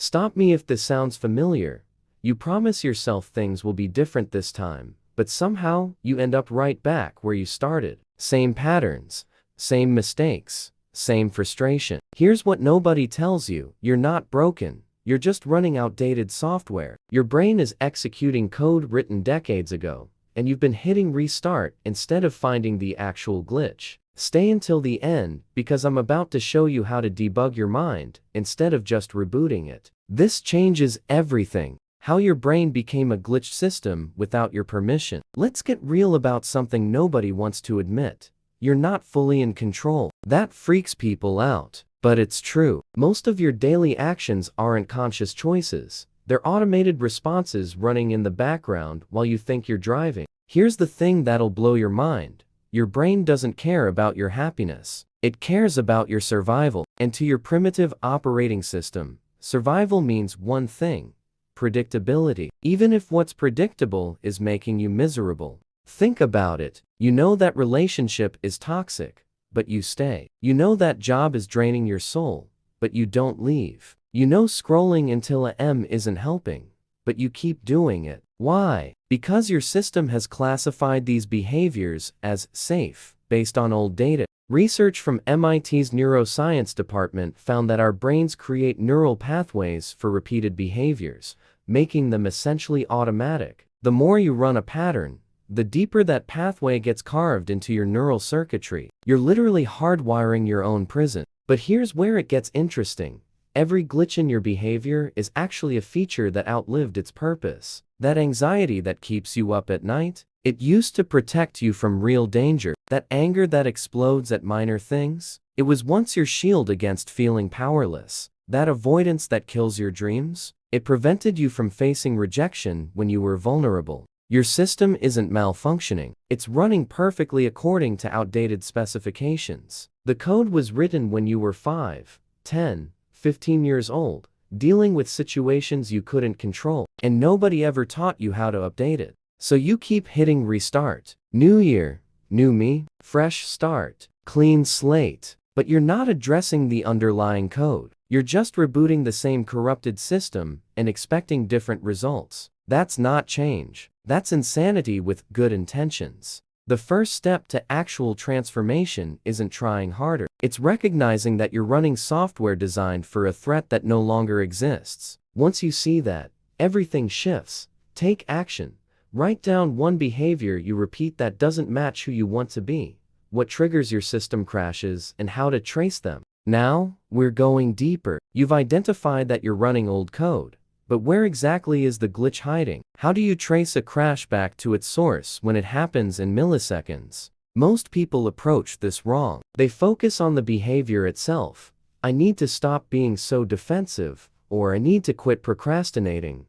Stop me if this sounds familiar. You promise yourself things will be different this time, but somehow you end up right back where you started. Same patterns, same mistakes, same frustration. Here's what nobody tells you: you're not broken. You're just running outdated software. Your brain is executing code written decades ago, and you've been hitting restart instead of finding the actual glitch. Stay until the end, because I'm about to show you how to debug your mind instead of just rebooting it. This changes everything. How your brain became a glitched system without your permission. Let's get real about something nobody wants to admit. You're not fully in control. That freaks people out. But it's true. Most of your daily actions aren't conscious choices. They're automated responses running in the background while you think you're driving. Here's the thing that'll blow your mind. Your brain doesn't care about your happiness. It cares about your survival. And to your primitive operating system, survival means one thing: predictability. Even if what's predictable is making you miserable. Think about it. You know that relationship is toxic, but you stay. You know that job is draining your soul, but you don't leave. You know scrolling until a M isn't helping, but you keep doing it. Why? Because your system has classified these behaviors as safe, based on old data. Research from MIT's neuroscience department found that our brains create neural pathways for repeated behaviors, making them essentially automatic. The more you run a pattern, the deeper that pathway gets carved into your neural circuitry. You're literally hardwiring your own prison. But here's where it gets interesting. Every glitch in your behavior is actually a feature that outlived its purpose. That anxiety that keeps you up at night, it used to protect you from real danger. That anger that explodes at minor things, it was once your shield against feeling powerless. That avoidance that kills your dreams, it prevented you from facing rejection when you were vulnerable. Your system isn't malfunctioning. It's running perfectly according to outdated specifications. The code was written when you were 5, 10, 15 years old, dealing with situations you couldn't control, and nobody ever taught you how to update it. So you keep hitting restart. New year, new me, fresh start, clean slate. But you're not addressing the underlying code. You're just rebooting the same corrupted system and expecting different results. That's not change. That's insanity with good intentions. The first step to actual transformation isn't trying harder. It's recognizing that you're running software designed for a threat that no longer exists. Once you see that, everything shifts. Take action. Write down one behavior you repeat that doesn't match who you want to be, what triggers your system crashes, and how to trace them. Now, we're going deeper. You've identified that you're running old code. But where exactly is the glitch hiding? How do you trace a crash back to its source when it happens in milliseconds? Most people approach this wrong. They focus on the behavior itself. I need to stop being so defensive, or I need to quit procrastinating.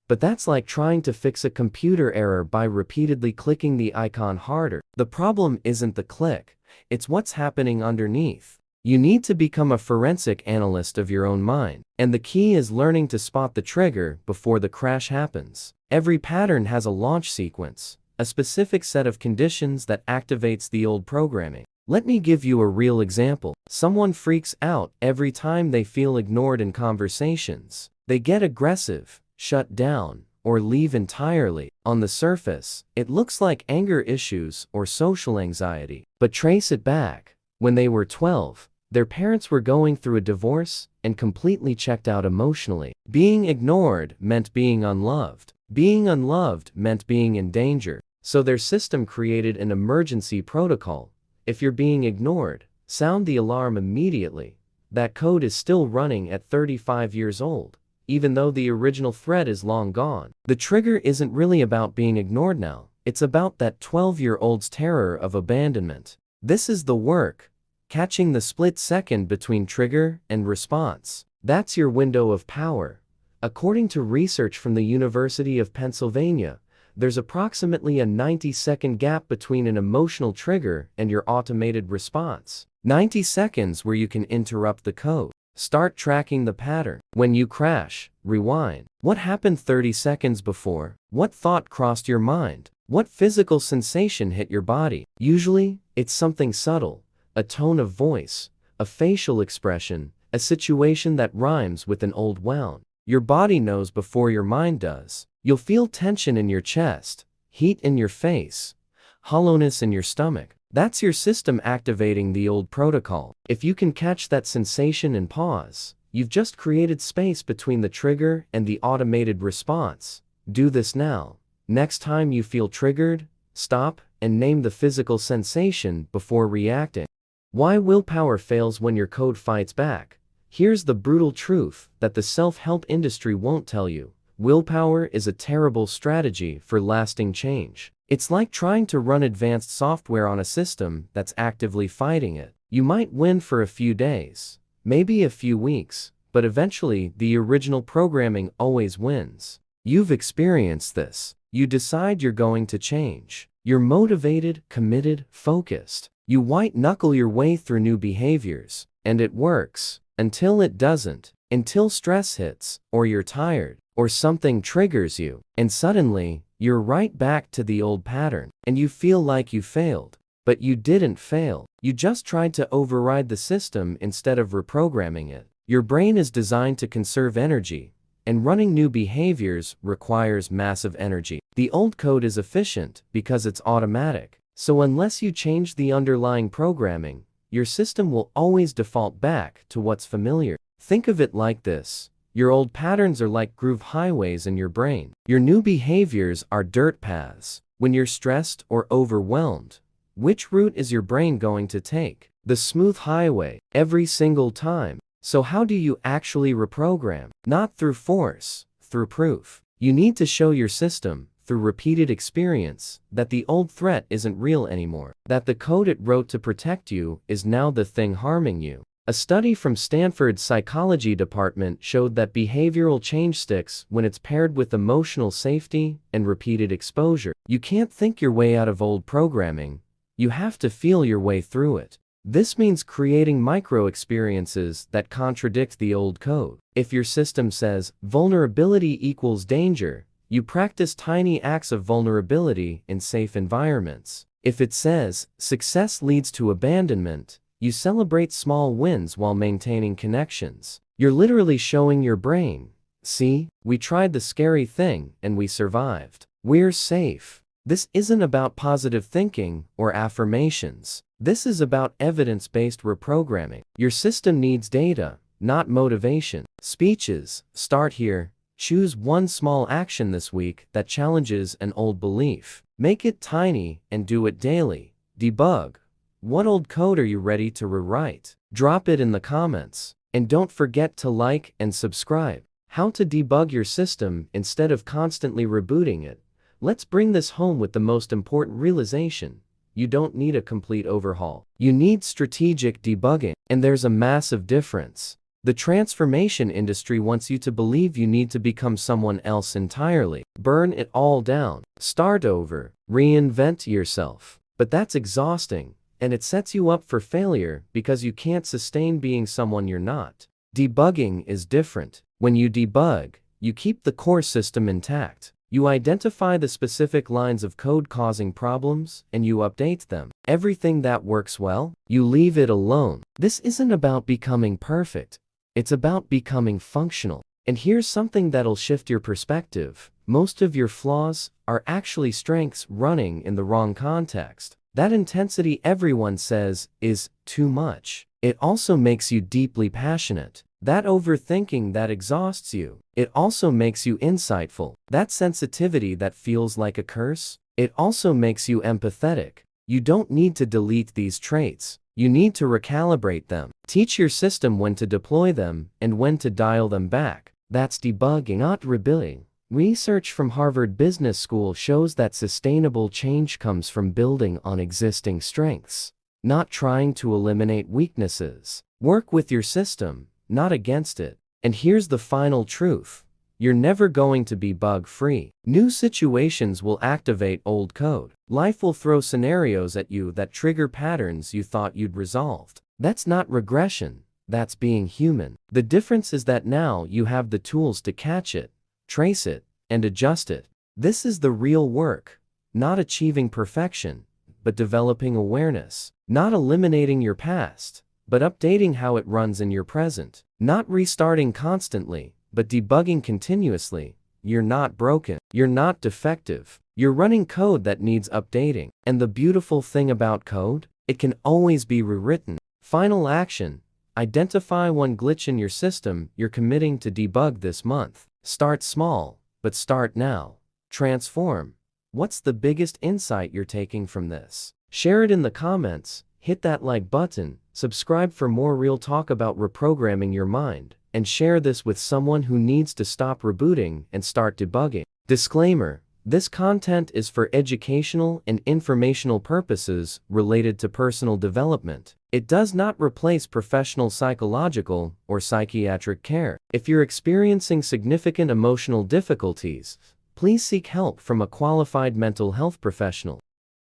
But that's like trying to fix a computer error by repeatedly clicking the icon harder. The problem isn't the click, it's what's happening underneath. You need to become a forensic analyst of your own mind. And the key is learning to spot the trigger before the crash happens. Every pattern has a launch sequence, a specific set of conditions that activates the old programming. Let me give you a real example. Someone freaks out every time they feel ignored in conversations. They get aggressive, shut down, or leave entirely. On the surface, it looks like anger issues or social anxiety. But trace it back. When they were 12, their parents were going through a divorce and completely checked out emotionally. Being ignored meant being unloved. Being unloved meant being in danger. So their system created an emergency protocol. If you're being ignored, sound the alarm immediately. That code is still running at 35 years old, even though the original thread is long gone. The trigger isn't really about being ignored now. It's about that 12-year-old's terror of abandonment. This is the work. Catching the split second between trigger and response. That's your window of power. According to research from the University of Pennsylvania, there's approximately a 90-second gap between an emotional trigger and your automated response. 90 seconds where you can interrupt the code. Start tracking the pattern. When you crash, rewind. What happened 30 seconds before? What thought crossed your mind? What physical sensation hit your body? Usually, it's something subtle. A tone of voice, a facial expression, a situation that rhymes with an old wound. Your body knows before your mind does. You'll feel tension in your chest, heat in your face, hollowness in your stomach. That's your system activating the old protocol. If you can catch that sensation and pause, you've just created space between the trigger and the automated response. Do this now. Next time you feel triggered, stop and name the physical sensation before reacting. Why willpower fails when your code fights back. Here's the brutal truth that the self-help industry won't tell you. Willpower is a terrible strategy for lasting change. It's like trying to run advanced software on a system that's actively fighting it. You might win for a few days, maybe a few weeks, but eventually the original programming always wins. You've experienced this. You decide you're going to change. You're motivated, committed, focused. You white-knuckle your way through new behaviors, and it works. Until it doesn't. Until stress hits, or you're tired, or something triggers you, and suddenly, you're right back to the old pattern, and you feel like you failed. But you didn't fail. You just tried to override the system instead of reprogramming it. Your brain is designed to conserve energy, and running new behaviors requires massive energy. The old code is efficient because it's automatic. So unless you change the underlying programming, your system will always default back to what's familiar. Think of it like this. Your old patterns are like groove highways in your brain. Your new behaviors are dirt paths. When you're stressed or overwhelmed, which route is your brain going to take? The smooth highway, every single time. So how do you actually reprogram? Not through force, through proof. You need to show your system, through repeated experience, that the old threat isn't real anymore. That the code it wrote to protect you is now the thing harming you. A study from Stanford's psychology department showed that behavioral change sticks when it's paired with emotional safety and repeated exposure. You can't think your way out of old programming. You have to feel your way through it. This means creating micro-experiences that contradict the old code. If your system says, vulnerability equals danger, you practice tiny acts of vulnerability in safe environments. If it says, success leads to abandonment, you celebrate small wins while maintaining connections. You're literally showing your brain, see, we tried the scary thing and we survived. We're safe. This isn't about positive thinking or affirmations. This is about evidence-based reprogramming. Your system needs data, not motivation. Speeches, start here. Choose one small action this week that challenges an old belief. Make it tiny and do it daily. Debug. What old code are you ready to rewrite? Drop it in the comments. And don't forget to like and subscribe. How to debug your system instead of constantly rebooting it. Let's bring this home with the most important realization. You don't need a complete overhaul. You need strategic debugging. And there's a massive difference. The transformation industry wants you to believe you need to become someone else entirely. Burn it all down. Start over. Reinvent yourself. But that's exhausting, and it sets you up for failure because you can't sustain being someone you're not. Debugging is different. When you debug, you keep the core system intact. You identify the specific lines of code causing problems, and you update them. Everything that works well, you leave it alone. This isn't about becoming perfect. It's about becoming functional. And here's something that'll shift your perspective. Most of your flaws are actually strengths running in the wrong context. That intensity everyone says is too much. It also makes you deeply passionate. That overthinking that exhausts you. It also makes you insightful. That sensitivity that feels like a curse. It also makes you empathetic. You don't need to delete these traits. You need to recalibrate them. Teach your system when to deploy them and when to dial them back. That's debugging, not rebuilding. Research from Harvard Business School shows that sustainable change comes from building on existing strengths, not trying to eliminate weaknesses. Work with your system, not against it. And here's the final truth. You're never going to be bug-free. New situations will activate old code. Life will throw scenarios at you that trigger patterns you thought you'd resolved. That's not regression. That's being human. The difference is that now you have the tools to catch it, trace it, and adjust it. This is the real work. Not achieving perfection, but developing awareness. Not eliminating your past, but updating how it runs in your present. Not restarting constantly, but debugging continuously, you're not broken. You're not defective. You're running code that needs updating. And the beautiful thing about code? It can always be rewritten. Final action. Identify one glitch in your system you're committing to debug this month. Start small, but start now. Transform. What's the biggest insight you're taking from this? Share it in the comments, hit that like button, subscribe for more real talk about reprogramming your mind, and share this with someone who needs to stop rebooting and start debugging. Disclaimer: this content is for educational and informational purposes related to personal development. It does not replace professional psychological or psychiatric care. If you're experiencing significant emotional difficulties, please seek help from a qualified mental health professional.